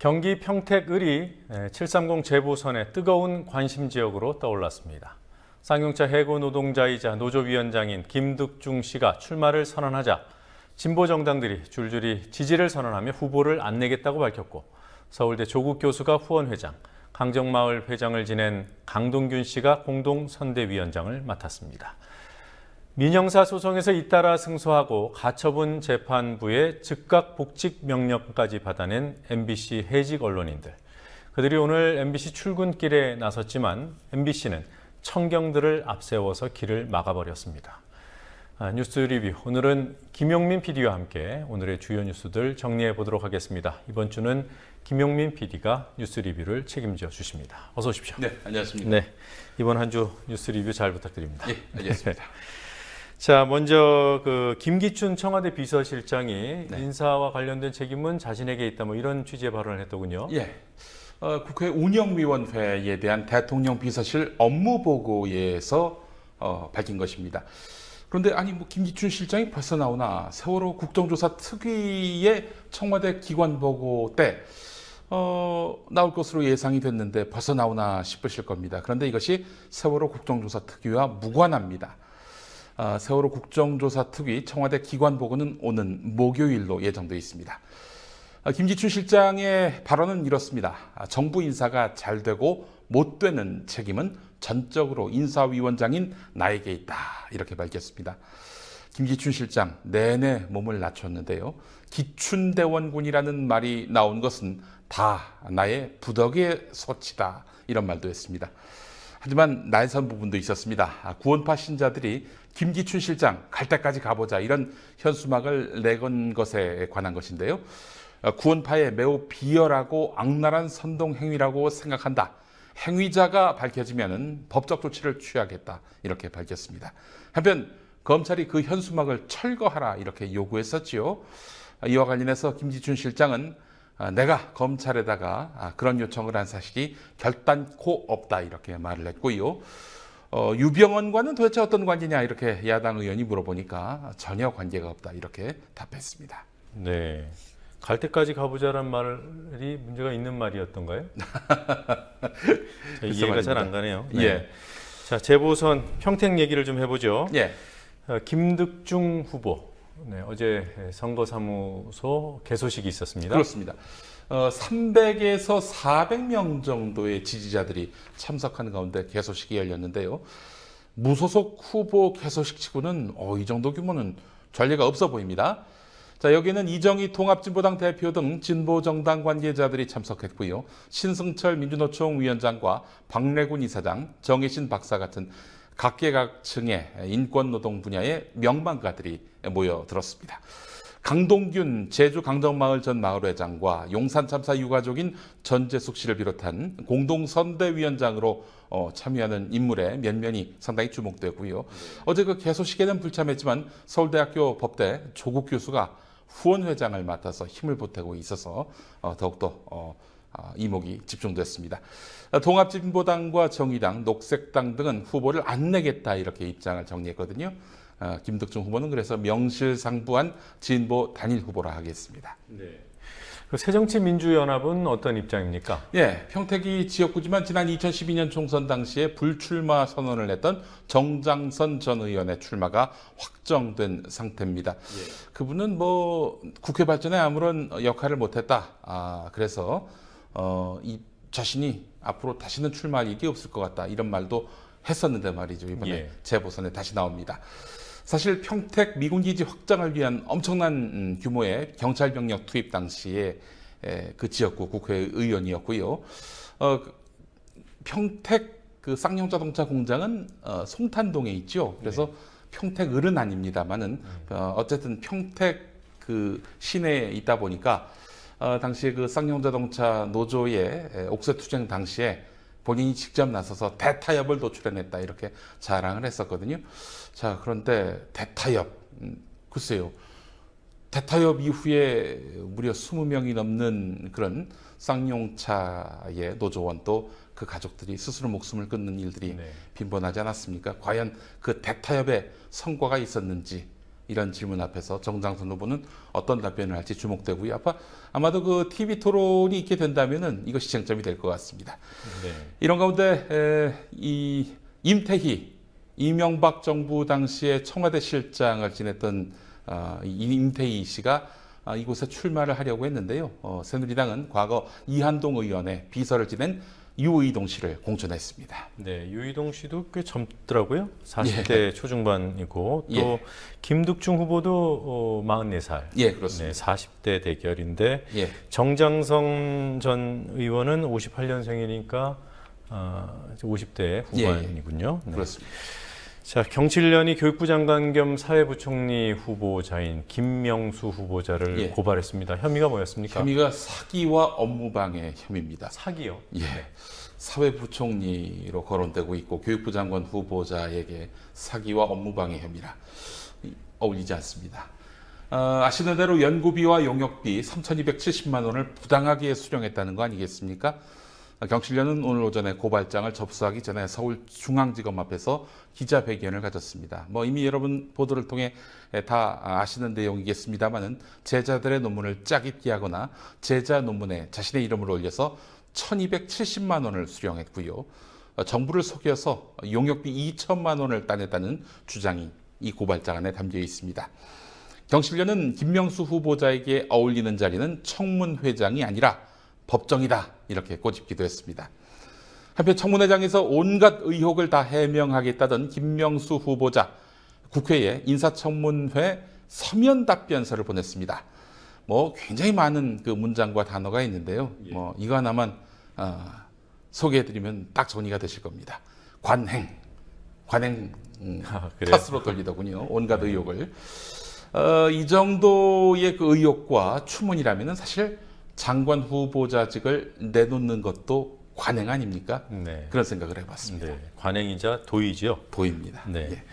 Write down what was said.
경기 평택을이 730 재보선의 뜨거운 관심 지역으로 떠올랐습니다. 쌍용차 해고 노동자이자 노조위원장인 김득중 씨가 출마를 선언하자 진보 정당들이 줄줄이 지지를 선언하며 후보를 안 내겠다고 밝혔고, 서울대 조국 교수가 후원회장, 강정마을 회장을 지낸 강동균 씨가 공동선대위원장을 맡았습니다. 민형사 소송에서 잇따라 승소하고 가처분 재판부의 즉각 복직 명령까지 받아낸 MBC 해직 언론인들. 그들이 오늘 MBC 출근길에 나섰지만 MBC는 청경들을 앞세워서 길을 막아버렸습니다. 뉴스 리뷰, 오늘은 김용민 PD와 함께 오늘의 주요 뉴스들 정리해 보도록 하겠습니다. 이번 주는 김용민 PD가 뉴스 리뷰를 책임져 주십니다. 어서 오십시오. 네, 안녕하십니까. 네, 이번 한 주 뉴스 리뷰 잘 부탁드립니다. 예, 알겠습니다. 자, 먼저 김기춘 청와대 비서실장이 인사와 관련된 책임은 자신에게 있다, 이런 취지의 발언을 했더군요. 예, 국회 운영위원회에 대한 대통령 비서실 업무 보고에서 밝힌 것입니다. 그런데 김기춘 실장이 벌써 나오나, 세월호 국정조사 특위의 청와대 기관 보고 때 나올 것으로 예상이 됐는데 벌써 나오나 싶으실 겁니다. 그런데 이것이 세월호 국정조사 특위와 무관합니다. 세월호 국정조사 특위 청와대 기관 보고는 오는 목요일로 예정되어 있습니다. 김기춘 실장의 발언은 이렇습니다. 정부 인사가 잘 되고 못 되는 책임은 전적으로 인사위원장인 나에게 있다, 이렇게 밝혔습니다. 김기춘 실장 내내 몸을 낮췄는데요. 기춘대원군이라는 말이 나온 것은 다 나의 부덕의 소치다, 이런 말도 했습니다. 하지만 날선 부분도 있었습니다. 구원파 신자들이 김기춘 실장 갈 때까지 가보자, 이런 현수막을 내건 것에 관한 것인데요. 구원파의 매우 비열하고 악랄한 선동 행위라고 생각한다. 행위자가 밝혀지면 법적 조치를 취하겠다, 이렇게 밝혔습니다. 한편 검찰이 그 현수막을 철거하라, 이렇게 요구했었지요. 이와 관련해서 김기춘 실장은 내가 검찰에다가 그런 요청을 한 사실이 결단코 없다, 이렇게 말을 했고요. 유병언과는 도대체 어떤 관계냐, 이렇게 야당 의원이 물어보니까 전혀 관계가 없다, 이렇게 답했습니다. 네, 갈 때까지 가보자란 말이 문제가 있는 말이었던가요? 이해가 잘 안 가네요. 네. 예. 자, 재보선 평택 얘기를 좀 해보죠. 예. 김득중 후보. 네, 어제 선거사무소 개소식이 있었습니다. 그렇습니다. 300에서 400명 정도의 지지자들이 참석하는 가운데 개소식이 열렸는데요. 무소속 후보 개소식치고는 이 정도 규모는 전례가 없어 보입니다. 자, 여기는 이정희 통합진보당 대표 등 진보정당 관계자들이 참석했고요. 신승철 민주노총 위원장과 박래군 이사장, 정혜신 박사 같은 각계각층의 인권노동 분야의 명망가들이 모여들었습니다. 강동균 제주 강정마을 전 마을회장과 용산 참사 유가족인 전재숙 씨를 비롯한 공동선대위원장으로 참여하는 인물의 면면이 상당히 주목되고요. 어제 그 개소식에는 불참했지만 서울대학교 법대 조국 교수가 후원회장을 맡아서 힘을 보태고 있어서 더욱더 이목이 집중됐습니다. 통합진보당과 정의당, 녹색당 등은 후보를 안 내겠다, 이렇게 입장을 정리했거든요. 김득중 후보는 그래서 명실상부한 진보 단일 후보라 하겠습니다. 네. 그 새정치민주연합은 어떤 입장입니까? 예, 평택이 지역구지만 지난 2012년 총선 당시에 불출마 선언을 했던 정장선 전 의원의 출마가 확정된 상태입니다. 예. 그분은 국회 발전에 아무런 역할을 못했다. 그래서 이 자신이 앞으로 다시는 출마할 일이 없을 것 같다, 이런 말도 했었는데 말이죠. 이번에 재보선에 다시 나옵니다. 사실 평택 미군기지 확장을 위한 엄청난 규모의 경찰 병력 투입 당시에 그 지역구 국회의원이었고요. 평택 그 쌍용자동차 공장은 송탄동에 있죠. 그래서 평택을은 아닙니다만은 어쨌든 평택 그 시내에 있다 보니까 당시에 그 쌍용자동차 노조의 옥새투쟁 당시에 본인이 직접 나서서 대타협을 도출해냈다, 이렇게 자랑을 했었거든요. 자, 그런데 대타협, 글쎄요. 대타협 이후에 무려 20명이 넘는 그런 쌍용차의 노조원 또 그 가족들이 스스로 목숨을 끊는 일들이 빈번하지 않았습니까? 과연 그 대타협에 성과가 있었는지, 이런 질문 앞에서 정장선 후보는 어떤 답변을 할지 주목되고요. 아마도 그 TV 토론이 있게 된다면은 이것이 쟁점이 될 것 같습니다. 네. 이런 가운데 이 임태희 이명박 정부 당시에 청와대 실장을 지냈던 임태희 씨가 이곳에 출마를 하려고 했는데요. 새누리당은 과거 이한동 의원의 비서를 지낸 유의동 씨를 공천했습니다. 네, 유의동 씨도 꽤 젊더라고요. 40대 초중반이고 또 예. 김득중 후보도 44살. 예, 그렇습니다. 네, 40대 대결인데 예. 정장성 전 의원은 58년생이니까 50대 후반이군요. 네. 그렇습니다. 자, 경칠련이 교육부 장관 겸 사회부총리 후보자인 김명수 후보자를 예. 고발했습니다. 혐의가 뭐였습니까? 혐의가 사기와 업무방해 혐의입니다. 사기요. 예. 사회부총리로 거론되고 있고 교육부 장관 후보자에게 사기와 업무방해 혐의라 어울리지 않습니다. 아시는 대로 연구비와 용역비 3,270만 원을 부당하게 수령했다는 거 아니겠습니까? 경찰련은 오늘 오전에 고발장을 접수하기 전에 서울중앙지검 앞에서 기자회견을 가졌습니다. 이미 여러분 보도를 통해 다 아시는 내용이겠습니다만은 제자들의 논문을 짜깁기 하거나 제자 논문에 자신의 이름을 올려서 1,270만 원을 수령했고요. 정부를 속여서 용역비 2천만 원을 따냈다는 주장이 이 고발장 안에 담겨 있습니다. 경찰련은 김명수 후보자에게 어울리는 자리는 청문회장이 아니라 법정이다 이렇게 꼬집기도 했습니다. 한편 청문회장에서 온갖 의혹을 다 해명하겠다던 김명수 후보자 국회에 인사청문회 서면 답변서를 보냈습니다. 굉장히 많은 그 문장과 단어가 있는데요. 이거 하나만 소개해드리면 딱 정리가 되실 겁니다. 관행 탓으로 돌리더군요. 온갖 의혹을. 이 정도의 그 의혹과 추문이라면 사실 장관 후보자직을 내놓는 것도 관행 아닙니까? 네. 그런 생각을 해봤습니다. 네. 관행이자 도의지요. 도입니다. 네. 예.